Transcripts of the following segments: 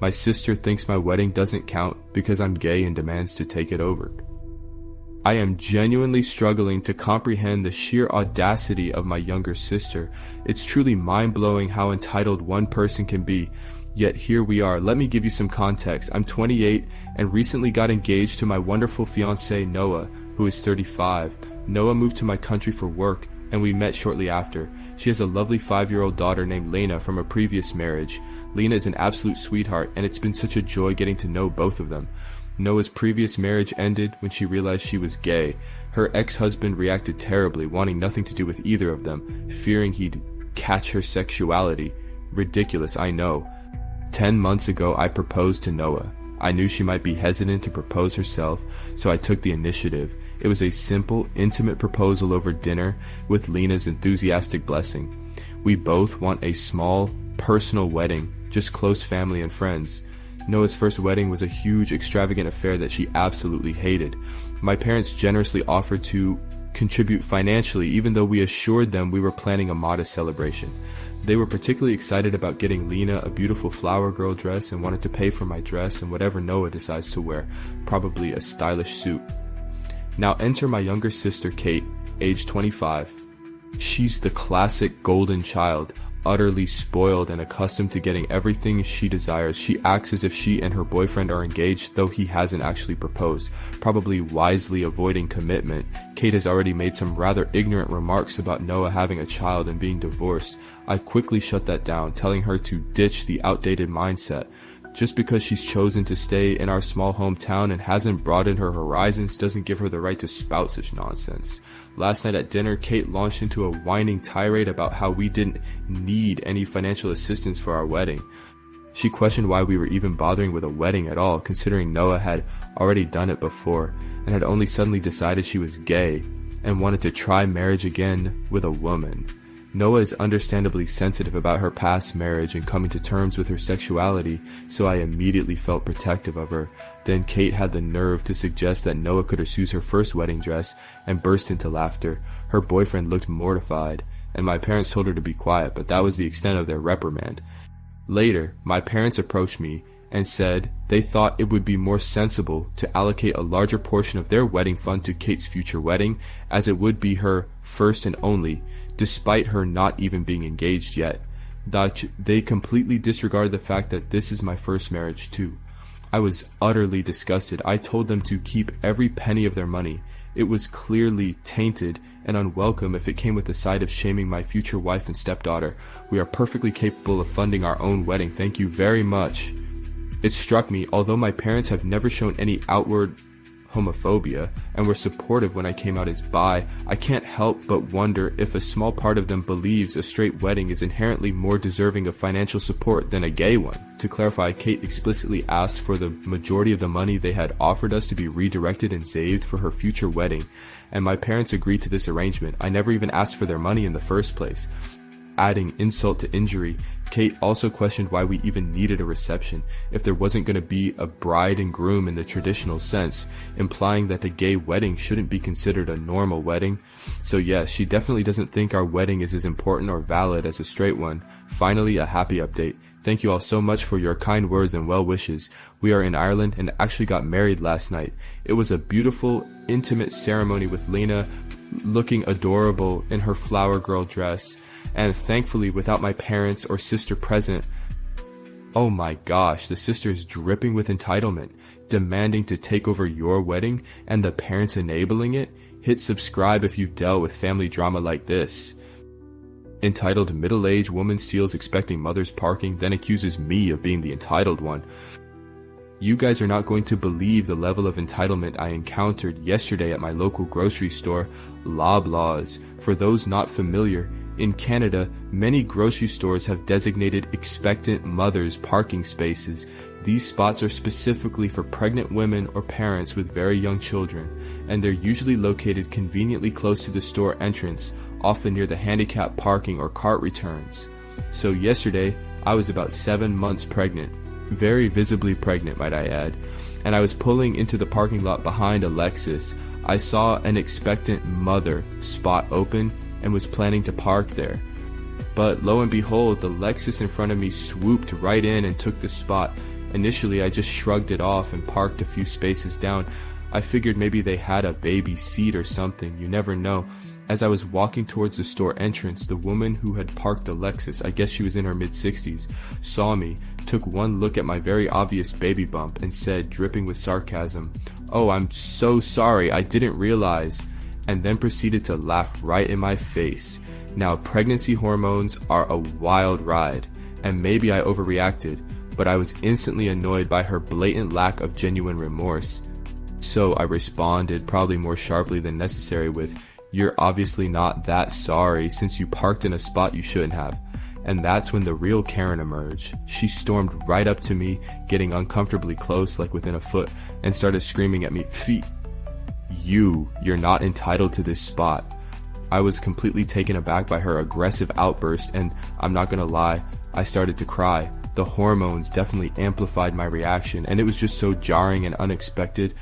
My sister thinks my wedding doesn't count because I'm gay and demands to take it over. I am genuinely struggling to comprehend the sheer audacity of my younger sister. It's truly mind-blowing how entitled one person can be. Yet here we are. Let me give you some context. I'm 28 and recently got engaged to my wonderful fiancé Noah, who is 35. Noah moved to my country for work, and we met shortly after. She has a lovely 5-year-old daughter named Lena from a previous marriage. Lena is an absolute sweetheart, and it's been such a joy getting to know both of them. Noah's previous marriage ended when she realized she was gay. Her ex-husband reacted terribly, wanting nothing to do with either of them, fearing he'd catch her sexuality. Ridiculous, I know. 10 months ago, I proposed to Noah. I knew she might be hesitant to propose herself, so I took the initiative. It was a simple, intimate proposal over dinner with Lena's enthusiastic blessing. We both want a small, personal wedding, just close family and friends. Noah's first wedding was a huge, extravagant affair that she absolutely hated. My parents generously offered to contribute financially, even though we assured them we were planning a modest celebration. They were particularly excited about getting Lena a beautiful flower girl dress and wanted to pay for my dress and whatever Noah decides to wear, probably a stylish suit. Now enter my younger sister Kate, age 25. She's the classic golden child, utterly spoiled and accustomed to getting everything she desires. She acts as if she and her boyfriend are engaged, though he hasn't actually proposed. Probably wisely avoiding commitment, Kate has already made some rather ignorant remarks about Noah having a child and being divorced. I quickly shut that down, telling her to ditch the outdated mindset. Just because she's chosen to stay in our small hometown and hasn't broadened her horizons doesn't give her the right to spout such nonsense. Last night at dinner, Kate launched into a whining tirade about how we didn't need any financial assistance for our wedding. She questioned why we were even bothering with a wedding at all, considering Noah had already done it before and had only suddenly decided she was gay and wanted to try marriage again with a woman. Noah is understandably sensitive about her past marriage and coming to terms with her sexuality, so I immediately felt protective of her. Then Kate had the nerve to suggest that Noah could choose her first wedding dress and burst into laughter. Her boyfriend looked mortified, and my parents told her to be quiet, but that was the extent of their reprimand. Later, my parents approached me and said they thought it would be more sensible to allocate a larger portion of their wedding fund to Kate's future wedding, as it would be her first and only, despite her not even being engaged yet. They completely disregarded the fact that this is my first marriage too. I was utterly disgusted. I told them to keep every penny of their money. It was clearly tainted and unwelcome if it came with the side of shaming my future wife and stepdaughter. We are perfectly capable of funding our own wedding. Thank you very much. It struck me, although my parents have never shown any outward homophobia and were supportive when I came out as bi, I can't help but wonder if a small part of them believes a straight wedding is inherently more deserving of financial support than a gay one. To clarify, Kate explicitly asked for the majority of the money they had offered us to be redirected and saved for her future wedding, and my parents agreed to this arrangement. I never even asked for their money in the first place. Adding insult to injury, Kate also questioned why we even needed a reception if there wasn't going to be a bride and groom in the traditional sense, implying that a gay wedding shouldn't be considered a normal wedding. So yes, she definitely doesn't think our wedding is as important or valid as a straight one. Finally, a happy update. Thank you all so much for your kind words and well wishes. We are in Ireland and actually got married last night. It was a beautiful, intimate ceremony with Lena looking adorable in her flower girl dress, and thankfully without my parents or sister present. Oh my gosh, the sister is dripping with entitlement, demanding to take over your wedding, and the parents enabling it? Hit subscribe if you've dealt with family drama like this. Entitled middle-aged woman steals expecting mother's parking, then accuses me of being the entitled one. You guys are not going to believe the level of entitlement I encountered yesterday at my local grocery store, Loblaws. For those not familiar, in Canada, many grocery stores have designated expectant mothers parking spaces. These spots are specifically for pregnant women or parents with very young children, and they're usually located conveniently close to the store entrance, often near the handicap parking or cart returns. So yesterday, I was about 7 months pregnant. Very visibly pregnant, might I add, and I was pulling into the parking lot behind a Lexus. I saw an expectant mother spot open and was planning to park there. But lo and behold, the Lexus in front of me swooped right in and took the spot. Initially, I just shrugged it off and parked a few spaces down. I figured maybe they had a baby seat or something, you never know. As I was walking towards the store entrance, the woman who had parked the Lexus, I guess she was in her mid-60s, saw me, took one look at my very obvious baby bump, and said, dripping with sarcasm, "Oh, I'm so sorry, I didn't realize," and then proceeded to laugh right in my face. Now, pregnancy hormones are a wild ride, and maybe I overreacted, but I was instantly annoyed by her blatant lack of genuine remorse. So I responded, probably more sharply than necessary, with, "You're obviously not that sorry since you parked in a spot you shouldn't have." And that's when the real Karen emerged. She stormed right up to me, getting uncomfortably close, like within a foot, and started screaming at me, "Feet, you're not entitled to this spot." I was completely taken aback by her aggressive outburst, and I'm not gonna lie, I started to cry. The hormones definitely amplified my reaction, and it was just so jarring and unexpected.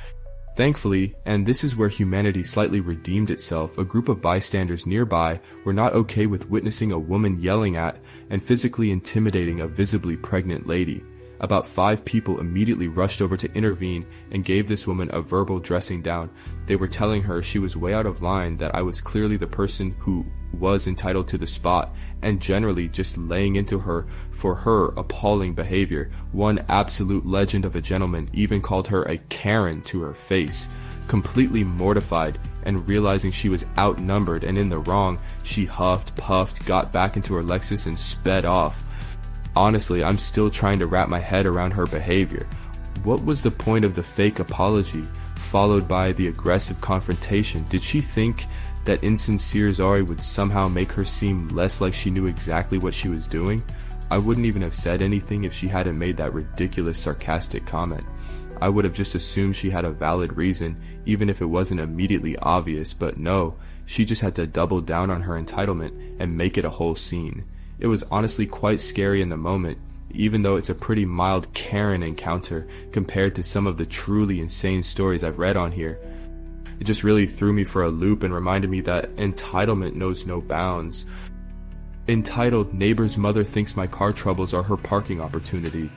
Thankfully, and this is where humanity slightly redeemed itself, a group of bystanders nearby were not okay with witnessing a woman yelling at and physically intimidating a visibly pregnant lady. About 5 people immediately rushed over to intervene and gave this woman a verbal dressing down. They were telling her she was way out of line, that I was clearly the person who was entitled to the spot, and generally just laying into her for her appalling behavior. One absolute legend of a gentleman even called her a Karen to her face. Completely mortified and realizing she was outnumbered and in the wrong, she huffed, puffed, got back into her Lexus and sped off. Honestly, I'm still trying to wrap my head around her behavior. What was the point of the fake apology, followed by the aggressive confrontation? Did she think that insincere sorry would somehow make her seem less like she knew exactly what she was doing? I wouldn't even have said anything if she hadn't made that ridiculous sarcastic comment. I would have just assumed she had a valid reason, even if it wasn't immediately obvious, but no, she just had to double down on her entitlement and make it a whole scene. It was honestly quite scary in the moment, even though it's a pretty mild Karen encounter compared to some of the truly insane stories I've read on here. It just really threw me for a loop and reminded me that entitlement knows no bounds. Entitled, "Neighbor's mother thinks my car troubles are her parking opportunity."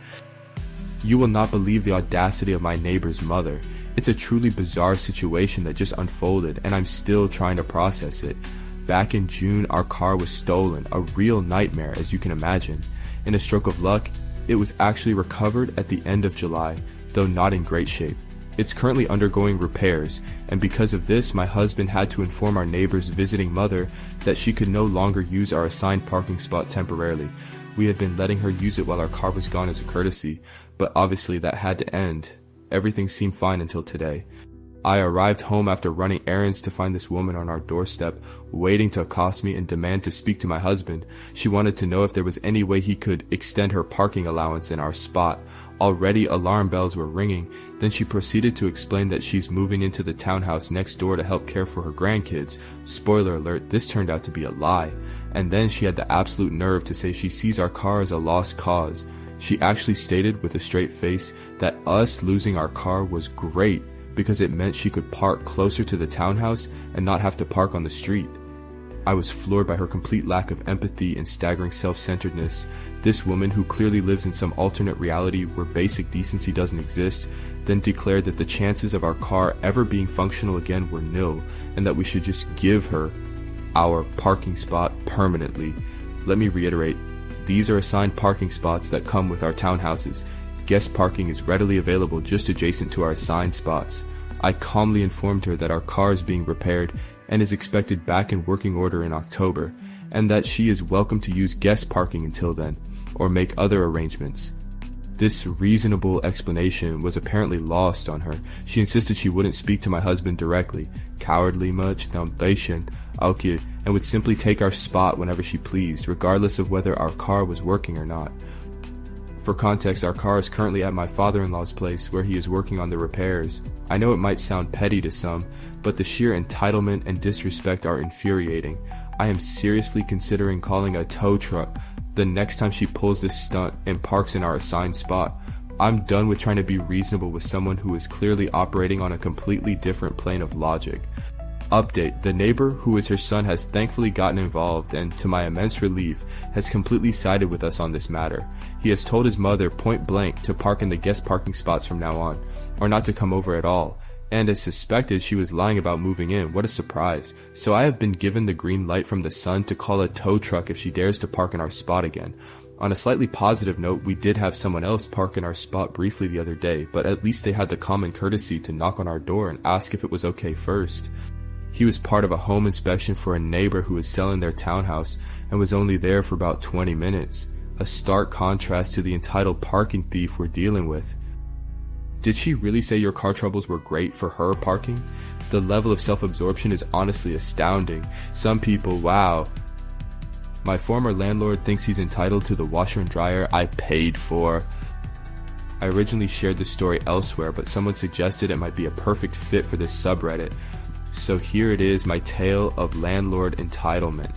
You will not believe the audacity of my neighbor's mother. It's a truly bizarre situation that just unfolded, and I'm still trying to process it. Back in June, our car was stolen, a real nightmare as you can imagine. In a stroke of luck, it was actually recovered at the end of July, though not in great shape. It's currently undergoing repairs, and because of this, my husband had to inform our neighbor's visiting mother that she could no longer use our assigned parking spot temporarily. We had been letting her use it while our car was gone as a courtesy, but obviously that had to end. Everything seemed fine until today. I arrived home after running errands to find this woman on our doorstep, waiting to accost me and demand to speak to my husband. She wanted to know if there was any way he could extend her parking allowance in our spot. Already alarm bells were ringing. Then she proceeded to explain that she's moving into the townhouse next door to help care for her grandkids. Spoiler alert, this turned out to be a lie. And then she had the absolute nerve to say she sees our car as a lost cause. She actually stated with a straight face that us losing our car was great, because it meant she could park closer to the townhouse and not have to park on the street. I was floored by her complete lack of empathy and staggering self-centeredness. This woman, who clearly lives in some alternate reality where basic decency doesn't exist, then declared that the chances of our car ever being functional again were nil, and that we should just give her our parking spot permanently. Let me reiterate, these are assigned parking spots that come with our townhouses. Guest parking is readily available just adjacent to our assigned spots. I calmly informed her that our car is being repaired and is expected back in working order in October, and that she is welcome to use guest parking until then, or make other arrangements. This reasonable explanation was apparently lost on her. She insisted she wouldn't speak to my husband directly, cowardly much, and would simply take our spot whenever she pleased, regardless of whether our car was working or not. For context, our car is currently at my father-in-law's place where he is working on the repairs. I know it might sound petty to some, but the sheer entitlement and disrespect are infuriating. I am seriously considering calling a tow truck the next time she pulls this stunt and parks in our assigned spot. I'm done with trying to be reasonable with someone who is clearly operating on a completely different plane of logic. Update: the neighbor, who is her son, has thankfully gotten involved and, to my immense relief, has completely sided with us on this matter. He has told his mother point blank to park in the guest parking spots from now on, or not to come over at all. And as suspected, she was lying about moving in. What a surprise. So I have been given the green light from the son to call a tow truck if she dares to park in our spot again. On a slightly positive note, we did have someone else park in our spot briefly the other day, but at least they had the common courtesy to knock on our door and ask if it was okay first. He was part of a home inspection for a neighbor who was selling their townhouse and was only there for about 20 minutes. A stark contrast to the entitled parking thief we're dealing with. Did she really say your car troubles were great for her parking? The level of self-absorption is honestly astounding. Some people, wow. My former landlord thinks he's entitled to the washer and dryer I paid for. I originally shared this story elsewhere, but someone suggested it might be a perfect fit for this subreddit. So here it is, my tale of landlord entitlement.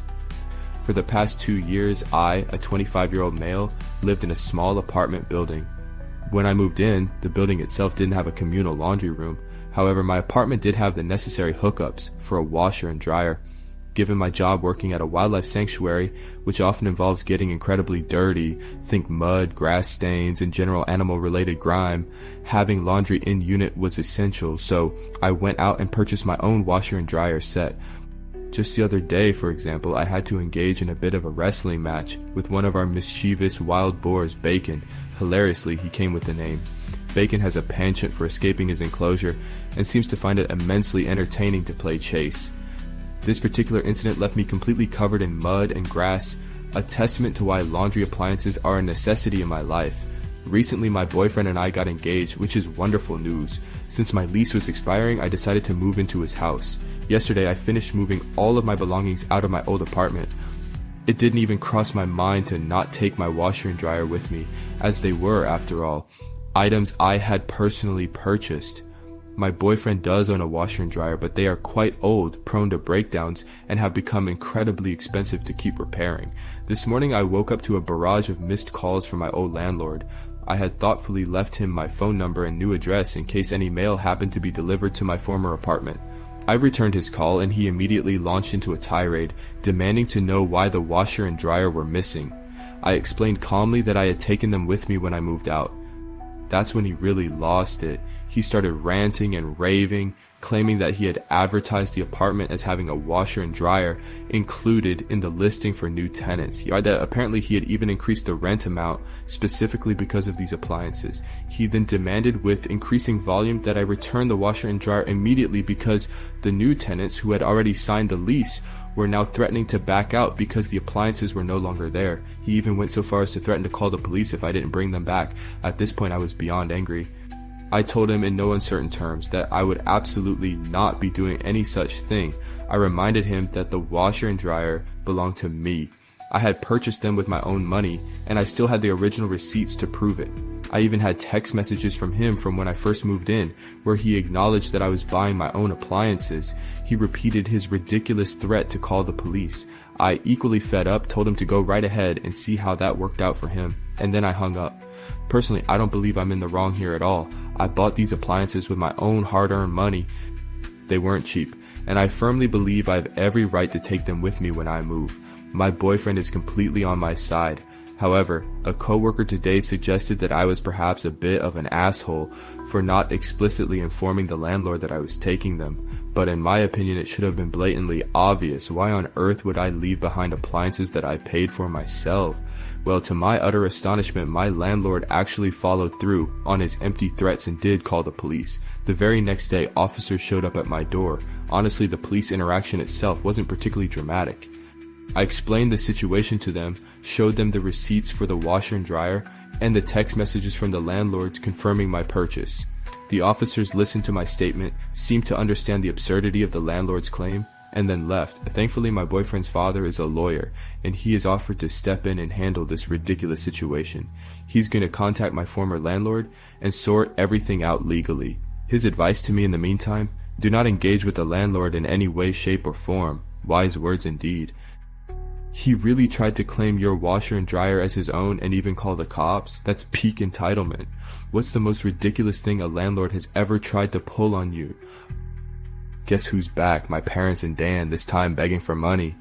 For the past 2 years, I, a 25-year-old male, lived in a small apartment building. When I moved in, the building itself didn't have a communal laundry room. However, my apartment did have the necessary hookups for a washer and dryer. Given my job working at a wildlife sanctuary, which often involves getting incredibly dirty, think mud, grass stains, and general animal-related grime, having laundry in unit was essential, so I went out and purchased my own washer and dryer set. Just the other day, for example, I had to engage in a bit of a wrestling match with one of our mischievous wild boars, Bacon. Hilariously, he came with the name. Bacon has a penchant for escaping his enclosure and seems to find it immensely entertaining to play chase. This particular incident left me completely covered in mud and grass, a testament to why laundry appliances are a necessity in my life. Recently, my boyfriend and I got engaged, which is wonderful news. Since my lease was expiring, I decided to move into his house. Yesterday, I finished moving all of my belongings out of my old apartment. It didn't even cross my mind to not take my washer and dryer with me, as they were, after all, items I had personally purchased. My boyfriend does own a washer and dryer, but they are quite old, prone to breakdowns, and have become incredibly expensive to keep repairing. This morning I woke up to a barrage of missed calls from my old landlord. I had thoughtfully left him my phone number and new address in case any mail happened to be delivered to my former apartment. I returned his call and he immediately launched into a tirade, demanding to know why the washer and dryer were missing. I explained calmly that I had taken them with me when I moved out. That's when he really lost it. He started ranting and raving, claiming that he had advertised the apartment as having a washer and dryer included in the listing for new tenants. That apparently he had even increased the rent amount specifically because of these appliances. He then demanded with increasing volume that I return the washer and dryer immediately because the new tenants who had already signed the lease were now threatening to back out because the appliances were no longer there. He even went so far as to threaten to call the police if I didn't bring them back. At this point, I was beyond angry. I told him in no uncertain terms that I would absolutely not be doing any such thing. I reminded him that the washer and dryer belonged to me. I had purchased them with my own money, and I still had the original receipts to prove it. I even had text messages from him from when I first moved in, where he acknowledged that I was buying my own appliances. He repeated his ridiculous threat to call the police. I, equally fed up, told him to go right ahead and see how that worked out for him, and then I hung up. Personally, I don't believe I'm in the wrong here at all. I bought these appliances with my own hard-earned money. They weren't cheap, and I firmly believe I have every right to take them with me when I move. My boyfriend is completely on my side. However, a coworker today suggested that I was perhaps a bit of an asshole for not explicitly informing the landlord that I was taking them. But in my opinion, it should have been blatantly obvious. Why on earth would I leave behind appliances that I paid for myself? Well, to my utter astonishment, my landlord actually followed through on his empty threats and did call the police. The very next day, officers showed up at my door. Honestly, the police interaction itself wasn't particularly dramatic. I explained the situation to them, showed them the receipts for the washer and dryer, and the text messages from the landlords confirming my purchase. The officers listened to my statement, seemed to understand the absurdity of the landlord's claim, and then left. Thankfully, my boyfriend's father is a lawyer, and he has offered to step in and handle this ridiculous situation. He's going to contact my former landlord and sort everything out legally. His advice to me in the meantime: do not engage with the landlord in any way, shape, or form. Wise words indeed. He really tried to claim your washer and dryer as his own and even call the cops? That's peak entitlement. What's the most ridiculous thing a landlord has ever tried to pull on you? Guess who's back? My parents and Dan, this time begging for money.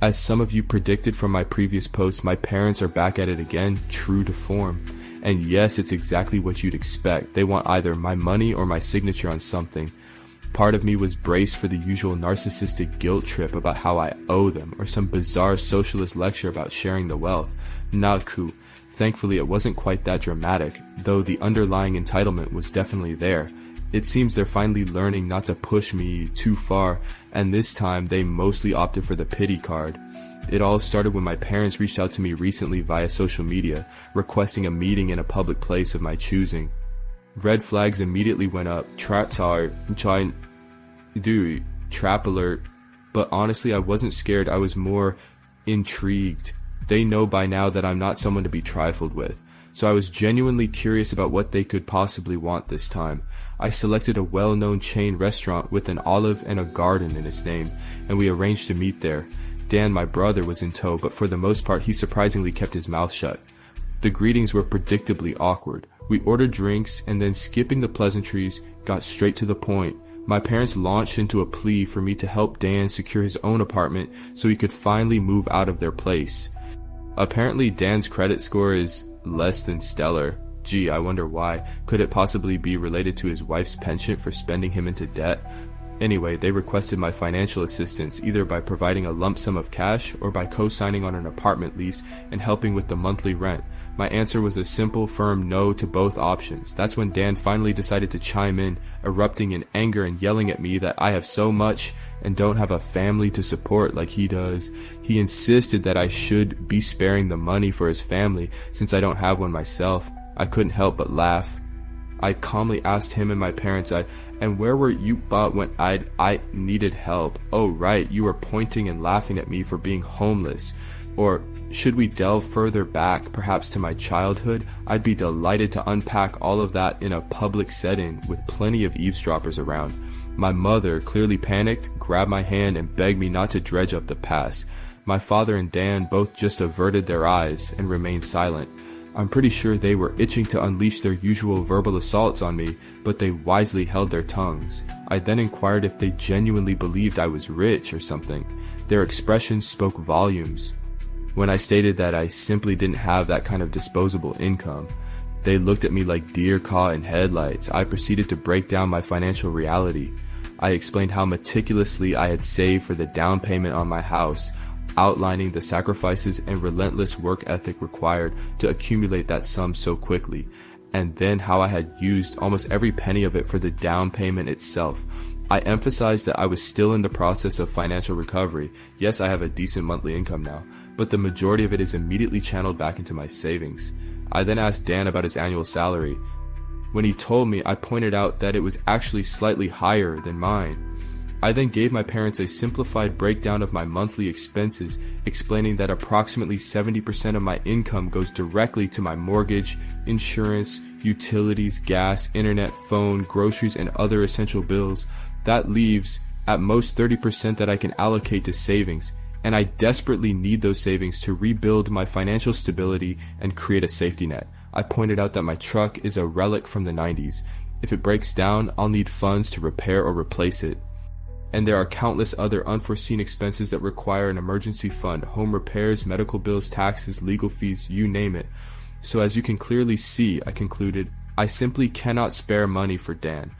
As some of you predicted from my previous post, my parents are back at it again, true to form. And yes, it's exactly what you'd expect. They want either my money or my signature on something. Part of me was braced for the usual narcissistic guilt trip about how I owe them, or some bizarre socialist lecture about sharing the wealth. Not cool. Thankfully, it wasn't quite that dramatic, though the underlying entitlement was definitely there. It seems they're finally learning not to push me too far, and this time they mostly opted for the pity card. It all started when my parents reached out to me recently via social media, requesting a meeting in a public place of my choosing. Red flags immediately went up. Trap alert. But honestly, I wasn't scared. I was more intrigued. They know by now that I'm not someone to be trifled with. So I was genuinely curious about what they could possibly want this time. I selected a well-known chain restaurant with an olive and a garden in its name, and we arranged to meet there. Dan, my brother, was in tow, but for the most part he surprisingly kept his mouth shut. The greetings were predictably awkward. We ordered drinks, and then skipping the pleasantries, got straight to the point. My parents launched into a plea for me to help Dan secure his own apartment so he could finally move out of their place. Apparently Dan's credit score is less than stellar. Gee, I wonder why. Could it possibly be related to his wife's penchant for spending him into debt? Anyway, they requested my financial assistance, either by providing a lump sum of cash or by co-signing on an apartment lease and helping with the monthly rent. My answer was a simple, firm no to both options. That's when Dan finally decided to chime in, erupting in anger and yelling at me that I have so much and don't have a family to support like he does. He insisted that I should be sparing the money for his family since I don't have one myself. I couldn't help but laugh. I calmly asked him and my parents, and where were you when I needed help? Oh right, you were pointing and laughing at me for being homeless. Or should we delve further back, perhaps to my childhood? I'd be delighted to unpack all of that in a public setting with plenty of eavesdroppers around. My mother, clearly panicked, grabbed my hand and begged me not to dredge up the past. My father and Dan both just averted their eyes and remained silent. I'm pretty sure they were itching to unleash their usual verbal assaults on me, but they wisely held their tongues. I then inquired if they genuinely believed I was rich or something. Their expressions spoke volumes. When I stated that I simply didn't have that kind of disposable income, they looked at me like deer caught in headlights. I proceeded to break down my financial reality. I explained how meticulously I had saved for the down payment on my house, outlining the sacrifices and relentless work ethic required to accumulate that sum so quickly, and then how I had used almost every penny of it for the down payment itself. I emphasized that I was still in the process of financial recovery. Yes, I have a decent monthly income now, but the majority of it is immediately channeled back into my savings. I then asked Dan about his annual salary. When he told me, I pointed out that it was actually slightly higher than mine. I then gave my parents a simplified breakdown of my monthly expenses, explaining that approximately 70% of my income goes directly to my mortgage, insurance, utilities, gas, internet, phone, groceries, and other essential bills. That leaves at most 30% that I can allocate to savings, and I desperately need those savings to rebuild my financial stability and create a safety net. I pointed out that my truck is a relic from the 90s. If it breaks down, I'll need funds to repair or replace it. And there are countless other unforeseen expenses that require an emergency fund: home repairs, medical bills, taxes, legal fees, you name it. So as you can clearly see, I concluded, I simply cannot spare money for Dan.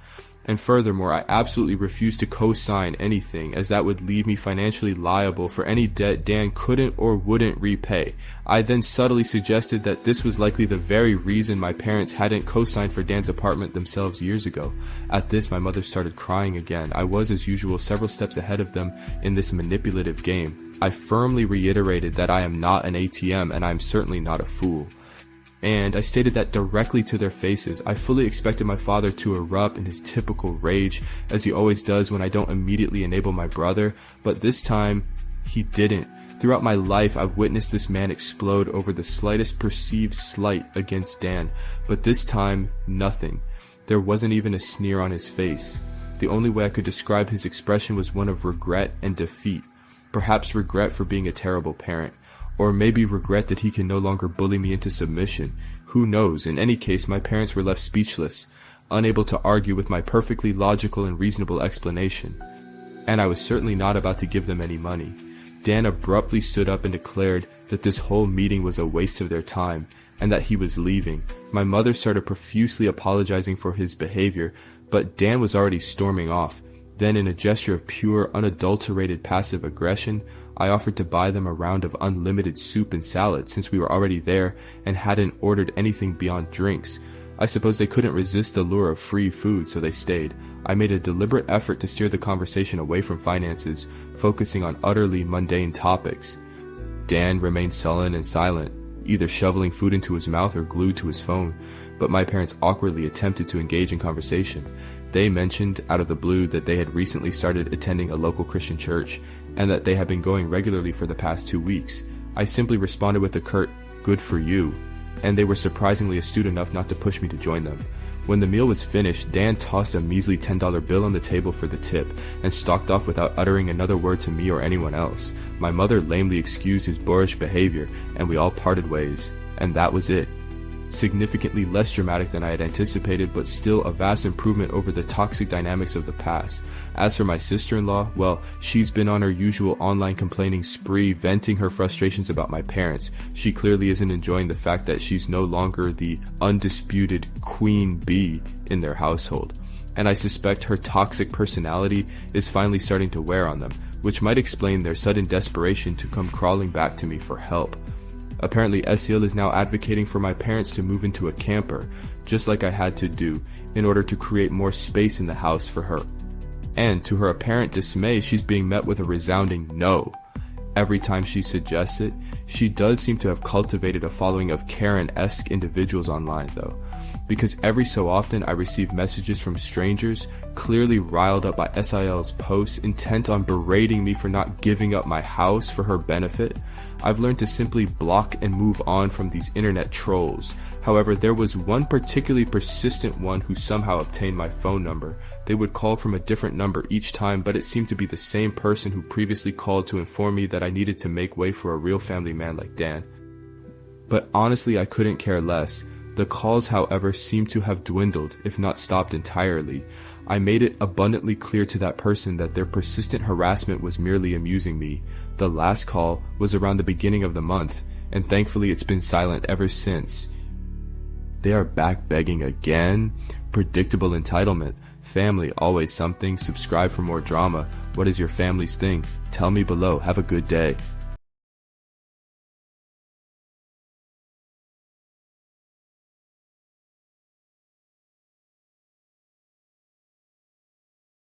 And furthermore, I absolutely refuse to co-sign anything, as that would leave me financially liable for any debt Dan couldn't or wouldn't repay. I then subtly suggested that this was likely the very reason my parents hadn't co-signed for Dan's apartment themselves years ago. At this, my mother started crying again. I was, as usual, several steps ahead of them in this manipulative game. I firmly reiterated that I am not an ATM, and I am certainly not a fool. And I stated that directly to their faces. I fully expected my father to erupt in his typical rage, as he always does when I don't immediately enable my brother, but this time, he didn't. Throughout my life, I've witnessed this man explode over the slightest perceived slight against Dan, but this time, nothing. There wasn't even a sneer on his face. The only way I could describe his expression was one of regret and defeat. Perhaps regret for being a terrible parent. Or maybe regret that he can no longer bully me into submission. Who knows? In any case, my parents were left speechless. unable to argue with my perfectly logical and reasonable explanation. And I was certainly not about to give them any money. Dan abruptly stood up and declared that this whole meeting was a waste of their time and that he was leaving. My mother started profusely apologizing for his behavior, but Dan was already storming off. Then, in a gesture of pure, unadulterated passive aggression, I offered to buy them a round of unlimited soup and salad since we were already there and hadn't ordered anything beyond drinks. I suppose they couldn't resist the lure of free food, so they stayed. I made a deliberate effort to steer the conversation away from finances, focusing on utterly mundane topics. Dan remained sullen and silent, either shoveling food into his mouth or glued to his phone, but my parents awkwardly attempted to engage in conversation. They mentioned, out of the blue, that they had recently started attending a local Christian church, and that they had been going regularly for the past 2 weeks. I simply responded with a curt, "Good for you," and they were surprisingly astute enough not to push me to join them. When the meal was finished, Dan tossed a measly $10 bill on the table for the tip, and stalked off without uttering another word to me or anyone else. My mother lamely excused his boorish behavior, and we all parted ways. And that was it. Significantly less dramatic than I had anticipated, but still a vast improvement over the toxic dynamics of the past. As for my sister-in-law, well, she's been on her usual online complaining spree, venting her frustrations about my parents. She clearly isn't enjoying the fact that she's no longer the undisputed queen bee in their household. And I suspect her toxic personality is finally starting to wear on them, which might explain their sudden desperation to come crawling back to me for help. Apparently, Esil is now advocating for my parents to move into a camper, just like I had to do, in order to create more space in the house for her. And to her apparent dismay, she's being met with a resounding no. Every time she suggests it, she does seem to have cultivated a following of Karen-esque individuals online though, because every so often I receive messages from strangers, clearly riled up by SIL's posts, intent on berating me for not giving up my house for her benefit. I've learned to simply block and move on from these internet trolls. However, there was one particularly persistent one who somehow obtained my phone number. They would call from a different number each time, but it seemed to be the same person who previously called to inform me that I needed to make way for a real family man like Dan. But honestly, I couldn't care less. The calls, however, seemed to have dwindled, if not stopped entirely. I made it abundantly clear to that person that their persistent harassment was merely amusing me. The last call was around the beginning of the month, and thankfully it's been silent ever since. They are back begging again? Predictable entitlement. Family, always something. Subscribe for more drama. What is your family's thing? Tell me below. Have a good day.